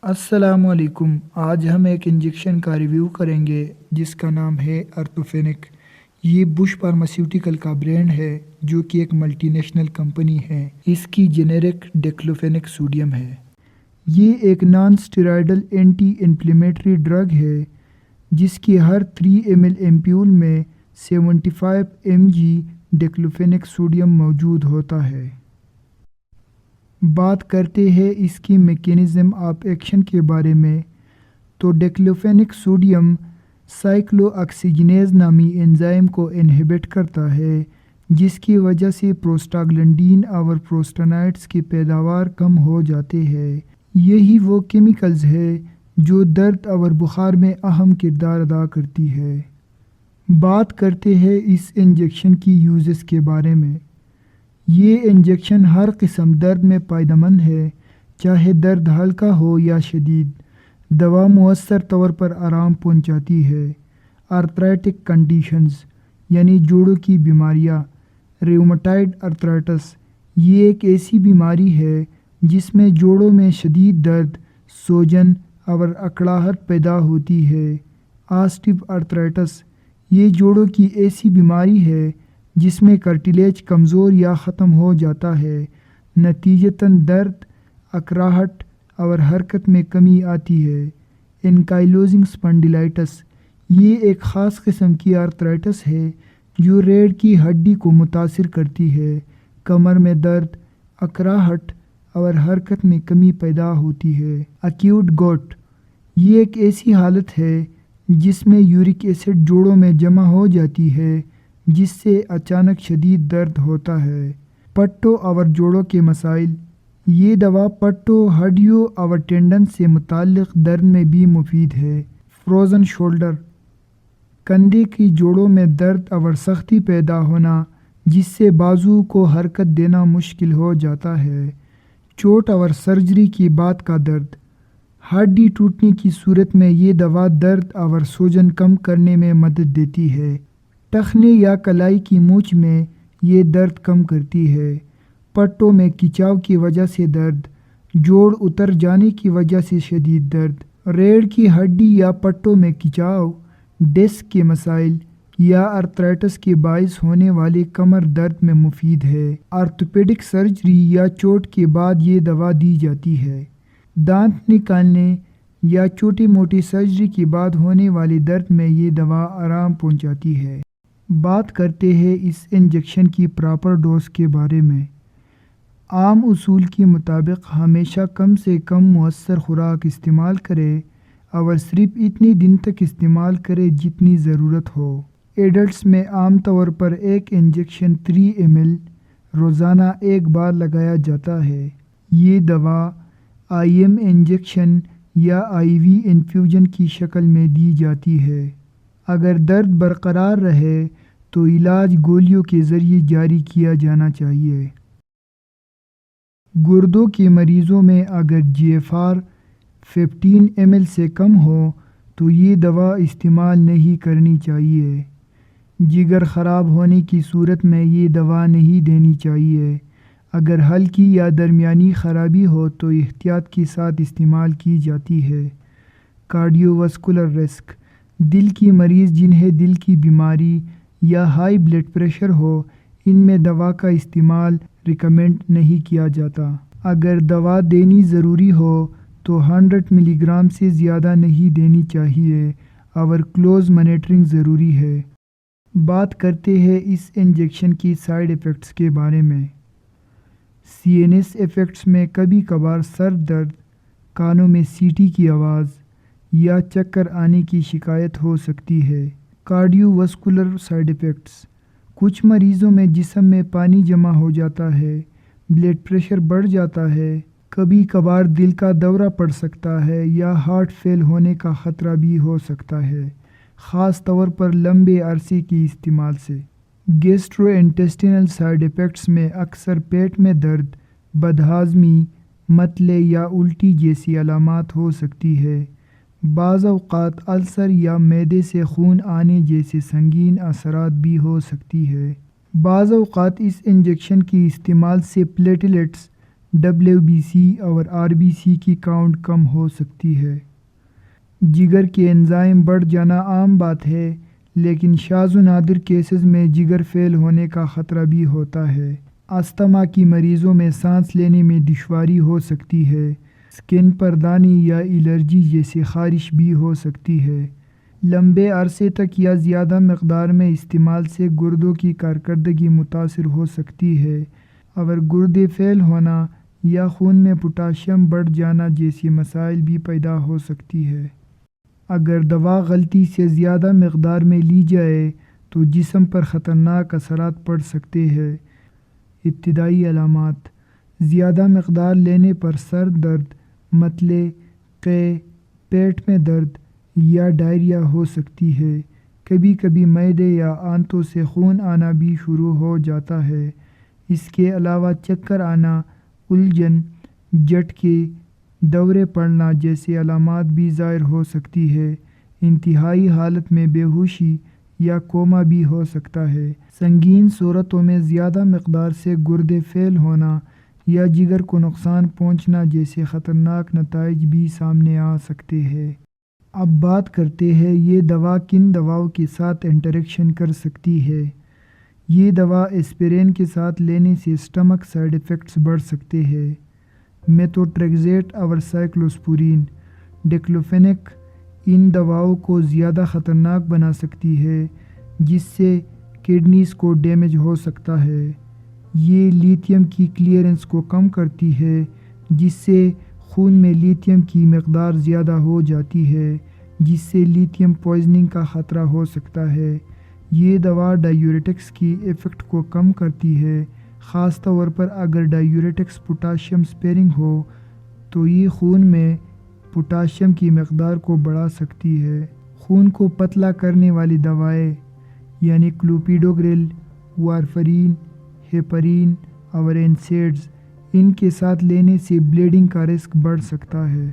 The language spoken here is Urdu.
السلام علیکم۔ آج ہم ایک انجیکشن کا ریویو کریں گے جس کا نام ہے ارتوفینک۔ یہ بش فارماسیوٹیکل کا برانڈ ہے جو کہ ایک ملٹی نیشنل کمپنی ہے۔ اس کی جنیرک ڈیکلوفینک سوڈیم ہے۔ یہ ایک نان سٹیرائڈل اینٹی انفلیمیٹری ڈرگ ہے جس کی ہر 3 ml ایمپیول میں 75 mg ڈیکلوفینک سوڈیم موجود ہوتا ہے۔ بات کرتے ہیں اس کی میکینزم آف ایکشن کے بارے میں تو ڈیکلوفینک سوڈیم سائکلو آکسیجنیز نامی انزائم کو انہیبٹ کرتا ہے جس کی وجہ سے پروسٹاگلینڈین اور پروسٹانائڈز کی پیداوار کم ہو جاتے ہیں۔ یہی وہ کیمیکلز ہے جو درد اور بخار میں اہم کردار ادا کرتی ہے۔ بات کرتے ہیں اس انجیکشن کی یوزز کے بارے میں۔ یہ انجیکشن ہر قسم درد میں فائدہ مند ہے، چاہے درد ہلکا ہو یا شدید۔ دوا مؤثر طور پر آرام پہنچاتی ہے۔ آرتھرائٹک کنڈیشنز یعنی جوڑوں کی بیماریاں، ریومٹائڈ آرتھرائٹس یہ ایک ایسی بیماری ہے جس میں جوڑوں میں شدید درد، سوجن اور اکڑاہٹ پیدا ہوتی ہے۔ آسٹیو آرتھرائٹس یہ جوڑوں کی ایسی بیماری ہے جس میں کارٹلیج کمزور یا ختم ہو جاتا ہے، نتیجتاً درد، اکڑاہٹ اور حرکت میں کمی آتی ہے۔ اینکائلوزنگ اسپنڈیلائٹس یہ ایک خاص قسم کی آرتھرائٹس ہے جو ریڑھ کی ہڈی کو متاثر کرتی ہے، کمر میں درد، اکڑاہٹ اور حرکت میں کمی پیدا ہوتی ہے۔ ایکیوٹ گوٹ یہ ایک ایسی حالت ہے جس میں یورک ایسڈ جوڑوں میں جمع ہو جاتی ہے جس سے اچانک شدید درد ہوتا ہے۔ پٹوں اور جوڑوں کے مسائل یہ دوا پٹوں، ہڈیوں اور ٹینڈن سے متعلق درد میں بھی مفید ہے۔ فروزن شولڈر کندھے کی جوڑوں میں درد اور سختی پیدا ہونا جس سے بازو کو حرکت دینا مشکل ہو جاتا ہے۔ چوٹ اور سرجری کے بعد کا درد ہڈی ٹوٹنے کی صورت میں یہ دوا درد اور سوجن کم کرنے میں مدد دیتی ہے۔ ٹخنے یا کلائی کی مونچھ میں یہ درد کم کرتی ہے۔ پٹوں میں کھچاؤ کی وجہ سے درد، جوڑ اتر جانے کی وجہ سے شدید درد، ریڑھ کی ہڈی یا پٹوں میں کھچاؤ، ڈسک کے مسائل یا آرتھرائٹس کے باعث ہونے والے کمر درد میں مفید ہے۔ آرتھوپیڈک سرجری یا چوٹ کے بعد یہ دوا دی جاتی ہے۔ دانت نکالنے یا چھوٹی موٹی سرجری کے بعد ہونے والے درد میں یہ دوا آرام پہنچاتی ہے۔ بات کرتے ہیں اس انجیکشن کی پراپر ڈوز کے بارے میں۔ عام اصول کے مطابق ہمیشہ کم سے کم مؤثر خوراک استعمال کرے اور صرف اتنے دن تک استعمال کرے جتنی ضرورت ہو۔ ایڈلٹس میں عام طور پر ایک انجیکشن 3 ml روزانہ ایک بار لگایا جاتا ہے۔ یہ دوا IM انجیکشن یا IV انفیوژن کی شکل میں دی جاتی ہے۔ اگر درد برقرار رہے تو علاج گولیوں کے ذریعے جاری کیا جانا چاہیے۔ گردوں کے مریضوں میں اگر GFR 15 ml سے کم ہو تو یہ دوا استعمال نہیں کرنی چاہیے۔ جگر خراب ہونے کی صورت میں یہ دوا نہیں دینی چاہیے۔ اگر ہلکی یا درمیانی خرابی ہو تو احتیاط کے ساتھ استعمال کی جاتی ہے۔ کارڈیو واسکولر رسک دل کی مریض جنہیں دل کی بیماری یا ہائی بلڈ پریشر ہو، ان میں دوا کا استعمال ریکمینڈ نہیں کیا جاتا۔ اگر دوا دینی ضروری ہو تو 100 ملی گرام سے زیادہ نہیں دینی چاہیے اور کلوز مانیٹرنگ ضروری ہے۔ بات کرتے ہیں اس انجیکشن کی سائیڈ ایفیکٹس کے بارے میں۔ CNS ایفیکٹس میں کبھی کبھار سر درد، کانوں میں سیٹی کی آواز یا چکر آنے کی شکایت ہو سکتی ہے۔ کارڈیو واسکولر سائیڈ ایفیکٹس کچھ مریضوں میں جسم میں پانی جمع ہو جاتا ہے، بلڈ پریشر بڑھ جاتا ہے، کبھی کبھار دل کا دورہ پڑ سکتا ہے یا ہارٹ فیل ہونے کا خطرہ بھی ہو سکتا ہے، خاص طور پر لمبے عرصے کے استعمال سے۔ گیسٹرو انٹسٹینل سائیڈ ایفیکٹس میں اکثر پیٹ میں درد، بدہضمی، متلے یا الٹی جیسی علامات ہو سکتی ہے۔ بعض اوقات السر یا معدے سے خون آنے جیسے سنگین اثرات بھی ہو سکتی ہے۔ بعض اوقات اس انجیکشن کے استعمال سے پلیٹلیٹس WBC اور RBC کی کاؤنٹ کم ہو سکتی ہے۔ جگر کے انزائم بڑھ جانا عام بات ہے، لیکن شاذ و نادر کیسز میں جگر فیل ہونے کا خطرہ بھی ہوتا ہے۔ استھما کی مریضوں میں سانس لینے میں دشواری ہو سکتی ہے۔ اسکن پر دانی یا الرجی جیسی خارش بھی ہو سکتی ہے۔ لمبے عرصے تک یا زیادہ مقدار میں استعمال سے گردوں کی کارکردگی متاثر ہو سکتی ہے، اور گردے فیل ہونا یا خون میں پوٹاشیم بڑھ جانا جیسی مسائل بھی پیدا ہو سکتی ہے۔ اگر دوا غلطی سے زیادہ مقدار میں لی جائے تو جسم پر خطرناک اثرات پڑ سکتے ہیں۔ ابتدائی علامات: زیادہ مقدار لینے پر سر درد، متلے، قے، پیٹ میں درد یا ڈائریا ہو سکتی ہے۔ کبھی کبھی معدے یا آنتوں سے خون آنا بھی شروع ہو جاتا ہے۔ اس کے علاوہ چکر آنا، الجھن، جھٹکے، دورے پڑنا جیسے علامات بھی ظاہر ہو سکتی ہے۔ انتہائی حالت میں بے ہوشی یا کوما بھی ہو سکتا ہے۔ سنگین صورتوں میں زیادہ مقدار سے گردے فیل ہونا یا جگر کو نقصان پہنچنا جیسے خطرناک نتائج بھی سامنے آ سکتے ہیں۔ اب بات کرتے ہیں یہ دوا کن دواؤں کے ساتھ انٹریکشن کر سکتی ہے۔ یہ دوا ایسپرین کے ساتھ لینے سے اسٹمک سائیڈ ایفیکٹس بڑھ سکتے ہیں۔ میتھوٹریگزیٹ اور سائکلوسپورین، ڈیکلوفینیک ان دواؤں کو زیادہ خطرناک بنا سکتی ہے، جس سے کڈنیز کو ڈیمیج ہو سکتا ہے۔ یہ لیتھیم کی کلیئرنس کو کم کرتی ہے، جس سے خون میں لیتھیم کی مقدار زیادہ ہو جاتی ہے، جس سے لیتھیم پوائزننگ کا خطرہ ہو سکتا ہے۔ یہ دوا ڈائیوریٹکس کی ایفیکٹ کو کم کرتی ہے، خاص طور پر اگر ڈائیوریٹکس پوٹاشیم سپیرنگ ہو تو یہ خون میں پوٹاشیم کی مقدار کو بڑھا سکتی ہے۔ خون کو پتلا کرنے والی دوائیں یعنی کلوپیڈوگریل، وارفرین، ہیپرین اور NSAIDs ان کے ساتھ لینے سے بلیڈنگ کا رسک بڑھ سکتا ہے۔